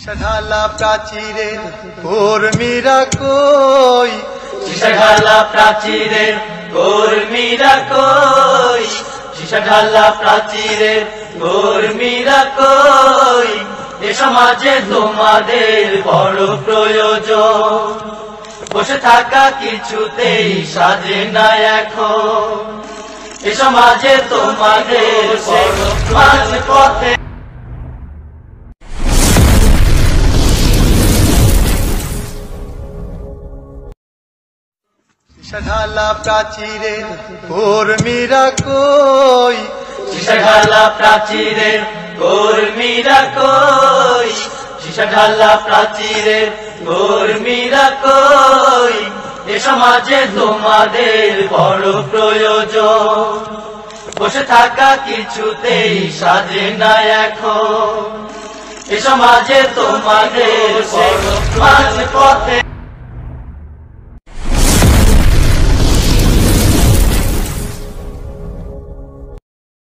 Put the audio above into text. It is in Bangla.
ঢালা প্রাচীরের কর্মীরা কই, ঢালা প্রাচীরের কর্মীরা কই, ঢালা প্রাচীরের কর্মীরা কই, এ সমাজে তোমাদের বড় প্রয়োজন। বসে থাকা কিছুতেই সাজে না এখন, এ সমাজে তোমাদের মাঝ পথে ঢালা প্রাচীরের কর্মীরা কই, ঢালা প্রাচীরের কর্মীরা কই, ঢালা প্রাচীরের কর্মীরা কই, এ সমাজে তোমাদের বড় প্রয়োজন। বসে থাকা কিছুতেই সাজে না এখন, এ সমাজে তোমাদের মাঝ পথে